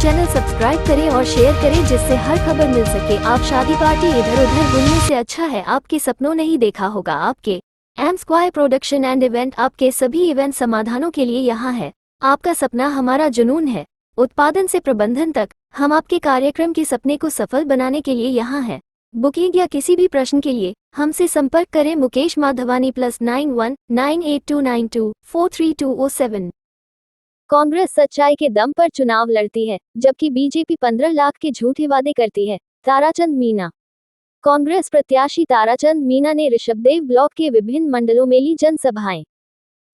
Channel subscribe करें और share करें जिससे हर खबर मिल सके। आप शादी पार्टी इधर उधर बुनने से अच्छा है आपके सपनों नहीं देखा होगा आपके M Square production and event आपके सभी इवेंट समाधानों के लिए यहाँ है। आपका सपना हमारा जुनून है। उत्पादन से प्रबंधन तक हम आपके कार्यक्रम के सपने को सफल बनाने के लिए यहाँ है। बुकिंग या किसी भी प्रश्न के लिए हमसे संपर्क करें मुकेश माधवानी +919829243207। कांग्रेस सच्चाई के दम पर चुनाव लड़ती है जबकि बीजेपी 15 लाख के झूठे वादे करती है। ताराचंद मीणा। कांग्रेस प्रत्याशी ताराचंद मीणा ने ऋषभदेव ब्लॉक के विभिन्न मंडलों में ली जनसभाएं।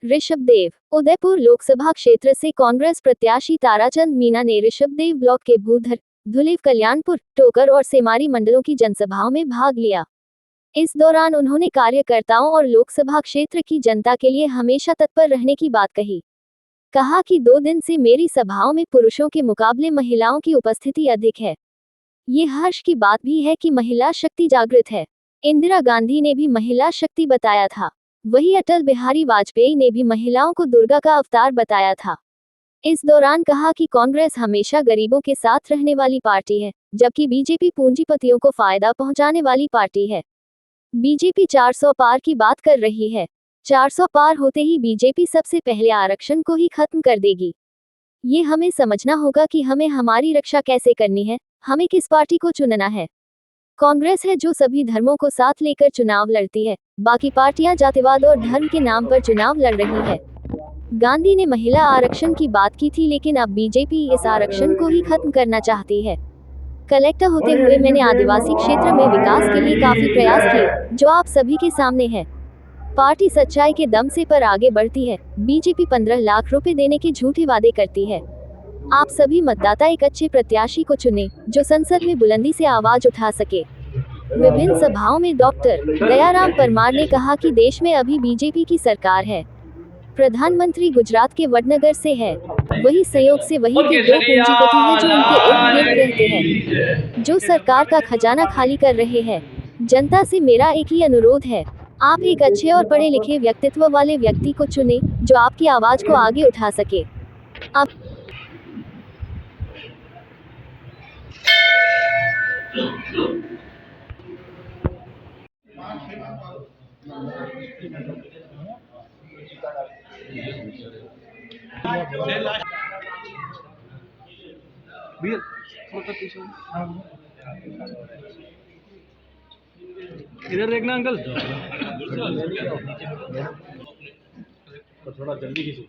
ऋषभदेव। उदयपुर लोकसभा क्षेत्र से कांग्रेस प्रत्याशी ताराचंद मीणा ने ऋषभदेव ब्लॉक के भूधर, धुलेव, कल्याणपुर, टोकर और सेमारी मंडलों की जनसभाओं में भाग लिया। इस दौरान उन्होंने कार्यकर्ताओं और लोकसभा क्षेत्र की जनता के लिए हमेशा तत्पर रहने की बात कही। कहा कि 2 दिन से मेरी सभाओं में पुरुषों के मुकाबले महिलाओं की उपस्थिति अधिक है। ये हर्ष की बात भी है कि महिला शक्ति जागृत है। इंदिरा गांधी ने भी महिला शक्ति बताया था। वही अटल बिहारी वाजपेयी ने भी महिलाओं को दुर्गा का अवतार बताया था। इस दौरान कहा कि कांग्रेस हमेशा गरीबों के साथ रहने वाली पार्टी है जबकि बीजेपी पूंजीपतियों को फायदा पहुंचाने वाली पार्टी है। बीजेपी 400 पार की बात कर रही है। 400 पार होते ही बीजेपी सबसे पहले आरक्षण को ही खत्म कर देगी। ये हमें समझना होगा कि हमें हमारी रक्षा कैसे करनी है, हमें किस पार्टी को चुनना है। कांग्रेस है जो सभी धर्मों को साथ लेकर चुनाव लड़ती है। बाकी पार्टियां जातिवाद और धर्म के नाम पर चुनाव लड़ रही है। गांधी ने महिला आरक्षण की बात की थी लेकिन अब बीजेपी इस आरक्षण को ही खत्म करना चाहती है। कलेक्टर होते हुए मैंने आदिवासी क्षेत्र में विकास के लिए काफी प्रयास किए जो आप सभी के सामने है। पार्टी सच्चाई के दम से पर आगे बढ़ती है। बीजेपी 15 लाख रुपए देने के झूठे वादे करती है। आप सभी मतदाता एक अच्छे प्रत्याशी को चुनें जो संसद में बुलंदी से आवाज उठा सके। विभिन्न सभाओं में डॉक्टर दयाराम परमार ने कहा कि देश में अभी बीजेपी की सरकार है। प्रधानमंत्री गुजरात के वडनगर से है। वही संयोग से वही के 2 पूंजीपति हैं जो उनके इर्द गिर्द रहते हैं, जो सरकार का खजाना खाली कर रहे हैं। जनता से मेरा एक ही अनुरोध है, आप एक अच्छे और पढ़े लिखे व्यक्तित्व वाले व्यक्ति को चुनें जो आपकी आवाज को आगे उठा सके। अब इधर देखना अंकल। थोड़ा जल्दी खींचो।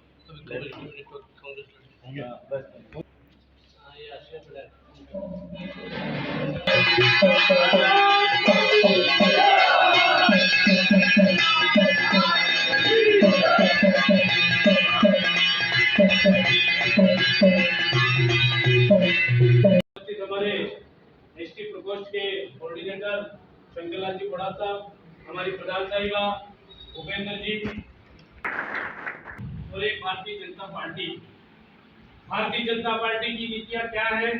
हमारे एसटी प्रकोष्ठ के कोऑर्डिनेटर शंकरलाल जी बड़ा साहब, हमारी प्रधान साहिबा भूपेंद्र जी और एक भारतीय जनता पार्टी की नीतियां क्या है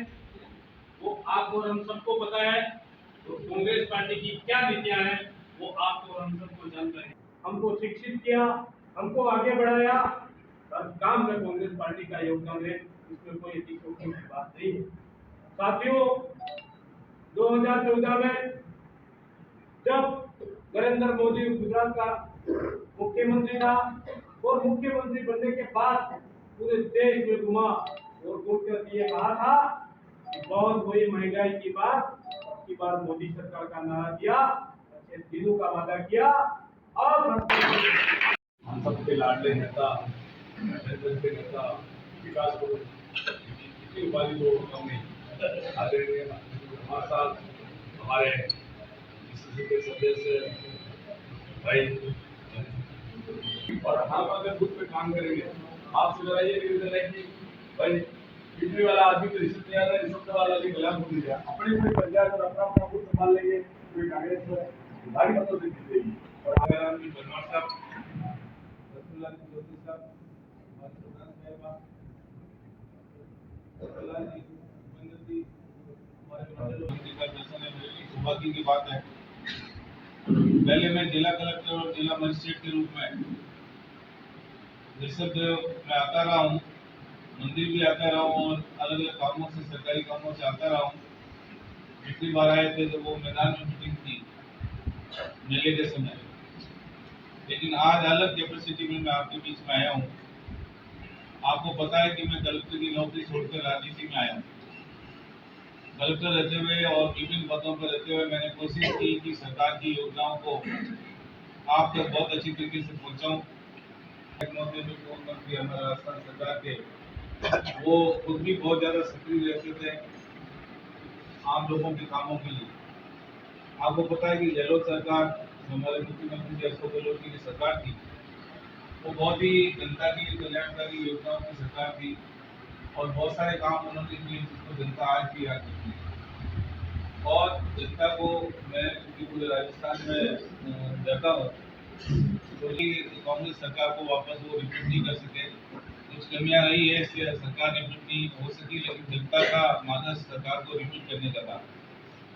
वो आप और हम सबको पता है। तो कांग्रेस पार्टी की क्या नीतियां हैं वो आप और हम सबको जानते हैं। हमको शिक्षित किया, हमको आगे बढ़ाया, हर काम में कांग्रेस पार्टी का योगदान है, इसमें कोई की बात नहीं है। साथियों, 2014 में जब नरेंद्र मोदी गुजरात का मुख्यमंत्री था और मुख्यमंत्री बनने के बाद पूरे देश में घुमा और घूमकर ये कहा था कि बहुत हुई महंगाई की बात, की बार मोदी सरकार का नारा दिया, अच्छे दिनों का वादा किया और हम सबके लाडले नेता विकास को इसी उपाधि को हमने आदरणीय हमारे साथ हमारे के सदस्य भाई और हम अगर खुद पे काम करेंगे, आपसे जरा ये निवेदन है कि भाई बिजली वाला आदमी तो रिश्वत नहीं आ रहा है, रिश्वत वाला भी गुलाम हो गया। अपनी अपनी पंचायत और अपना खुद संभाल लेंगे, कोई कांग्रेस में भारी मतों से जीतेगी। और आगे की परमार साहब, रसूलुल्लाह की दोस्ती साहब, हमारे प्रधान साहिबा जी, भूपेंद्र जी, हमारे मंत्री का दर्शन है, मेरी सौभाग्य की बात है। पहले मैं जिला कलेक्टर और जिला मजिस्ट्रेट के रूप में ऋषभदेव में आता रहा हूँ मंदिर भी आता रहा हूँ और अलग अलग कामों से, सरकारी कामों से आता रहा हूँ। पिछली बार आए थे तो वो मैदान में मीटिंग थी मेले के समय, लेकिन आज अलग कैपेसिटी में मैं आपके बीच में आया हूँ। आपको पता है कि मैं कलेक्टर की नौकरी छोड़कर राजनीति में आया हूँ। कलेक्टर रहते हुए और विभिन्न पदों पर रहते हुए मैंने कोशिश की कि सरकार की योजनाओं को आप तक बहुत अच्छी तरीके से पहुँचाऊँ। मुख्यमंत्री हमारा राजस्थान सरकार के, वो खुद भी बहुत ज़्यादा सक्रिय रहते थे आम लोगों के कामों के लिए। आपको पता है कि गहलोत सरकार, हमारे मुख्यमंत्री जी अशोक गहलोत की सरकार थी, वो बहुत ही जनता की कल्याणकारी योजनाओं की सरकार थी और बहुत सारे काम उन्होंने किए जिसको जनता आज भी याद करती है। और जनता को मैं क्योंकि पूरे राजस्थान में रहता हूँ, तो ये कांग्रेस सरकार को वापस वो रिपीट नहीं कर सके। कुछ कमियां रही है, इसलिए सरकार रिपीट नहीं हो सकी, लेकिन जनता का मानस सरकार को रिपीट करने का था।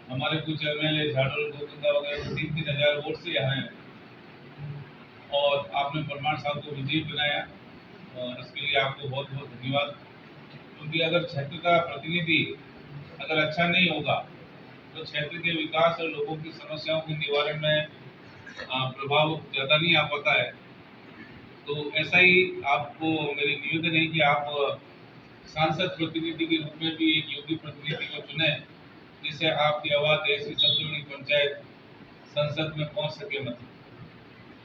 हमारे कुछ एमएलए झाड़ू गोविंदा वगैरह 3-3 हजार वोट से यहाँ हैं और आपने परमार साहब को विजयी बनाया और इसके लिए आपको बहुत बहुत धन्यवाद। क्योंकि अगर क्षेत्र का प्रतिनिधि अगर अच्छा नहीं होगा तो क्षेत्र के विकास और लोगों की समस्याओं के निवारण में प्रभाव ज़्यादा नहीं आ पाता है। तो ऐसा ही आपको मेरी निवेदन है कि आप सांसद प्रतिनिधि के रूप में भी एक योग्य प्रतिनिधि को चुने, जिससे आपकी आवाज़ देश की सबसे बड़ी पंचायत संसद में पहुंच सके। मतलब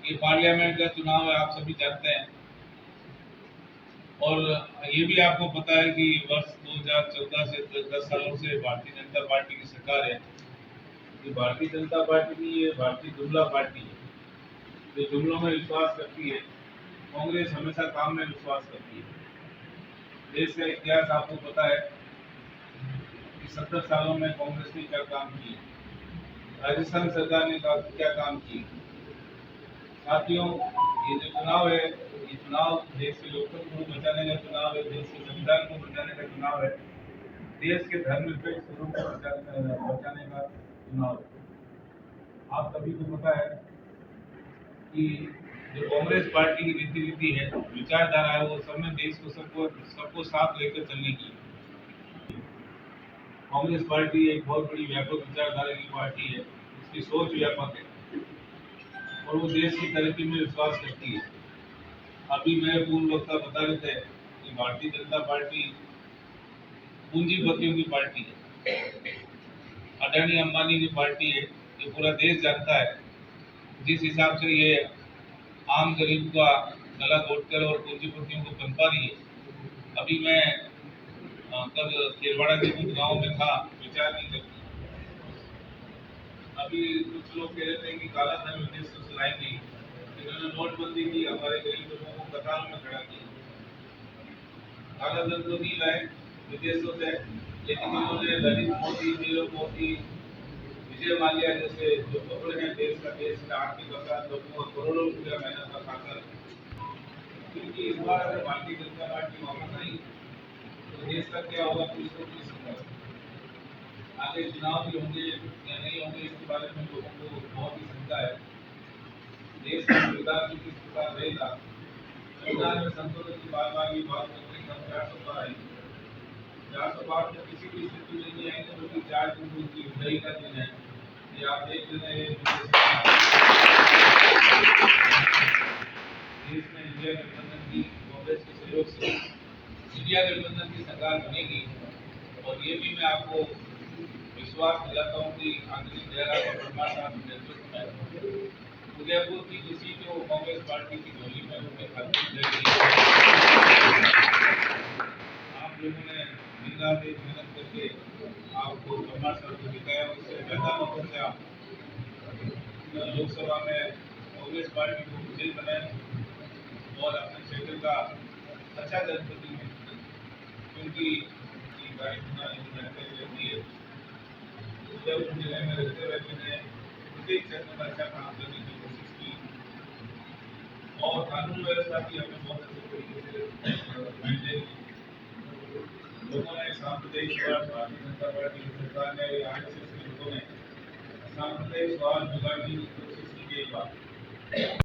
ये पार्लियामेंट का चुनाव है, आप सभी जानते हैं। और ये भी आपको पता है कि वर्ष 2014 से 10 सालों से भारतीय जनता पार्टी की सरकार है। ये भारतीय जनता पार्टी नहीं, ये भारतीय जुमला पार्टी है जो जुमलों में विश्वास करती है। कांग्रेस हमेशा काम में विश्वास करती है। देश का इतिहास आपको पता है कि 70 सालों में कांग्रेस ने क्या काम किए, राजस्थान सरकार ने क्या काम किए। साथियों, ये जो चुनाव है, ये चुनाव देश के लोकतंत्र को बचाने का चुनाव है, देश के संविधान को बचाने का चुनाव है, देश के धर्मनिरपेक्ष स्वरूप को बचाने का चुनाव है। आप सभी को पता है कि जो कांग्रेस पार्टी की रीति है, विचारधारा है, वो सब में देश को सबको साथ लेकर चलने की। कांग्रेस पार्टी एक बहुत बड़ी व्यापक विचारधारा की पार्टी है, उसकी सोच व्यापक है और वो देश की तरक्की में विश्वास करती है। अभी मेरे पूर्व वक्ता बता रहे थे कि भारतीय जनता पार्टी पूंजीपतियों की पार्टी है, अडानी अंबानी की पार्टी है। ये पूरा देश जानता है जिस हिसाब से ये आम गरीब का गला घोटकर और पूंजीपतियों को पनपा रही है। अभी मैं कल खेलवाड़ा के कुछ गाँव में था, विचार नहीं करती। अभी कुछ लोग कह रहे थे कि काला धन विदेश से लाएंगे, इन्होंने नोटबंदी की, हमारे गरीब लोगों को कतारों में खड़ा किया। काला धन तो नहीं लाए विदेशों से, लेकिन इन्होंने ललित मोदी, नीरव मोदी, विजय माल्या जैसे जो कपड़े हैं देश का आर्थिक विकास लोगों का करोड़ों रुपया मेहनत का खाता है। क्योंकि इस बार अगर भारतीय जनता पार्टी वापस आई तो देश का क्या होगा कुछ तो नहीं सकता। आगे चुनाव भी होंगे या नहीं होंगे इसके बारे में लोगों को बहुत ही चिंता है। देश का संविधान भी किस प्रकार रहेगा, संविधान में संशोधन की बार बार बात करते हैं। 400 आई, 405 में किसी भी स्थिति में नहीं आएंगे, क्योंकि 4 जून उनकी विदाई का दिन है। ये आप देख रहे हैं देश में इंडिया गठबंधन की कांग्रेस के सहयोग से इंडिया गठबंधन की सरकार बनेगी। और ये भी मैं आपको विश्वास दिलाता हूँ कि आंतरिक जयराम और परमार साहब के नेतृत्व में उदयपुर की किसी को कांग्रेस पार्टी की झोली में उनके खाते आप लोगों ने दिन रात एक मेहनत करके आपको परमार साहब को दिखाया, उससे ज्यादा मौकों से आप लोकसभा में कांग्रेस पार्टी को विजयी बनाए और अपने क्षेत्र का अच्छा जनप्रतिनिधित्व, क्योंकि रहती है उदयपुर जिले में रहते हुए मैंने प्रत्येक क्षेत्र में अच्छा काम करने की कोशिश की और कानून व्यवस्था भी हमें बहुत अच्छे तरीके से मेंटेन की। लोगों ने सांप्रदायिकवाद, भारतीय जनता पार्टी की सरकार ने, आरएसएस के लोगों ने सांप्रदायिकवाद बिगाड़ने की कोशिश की गई बात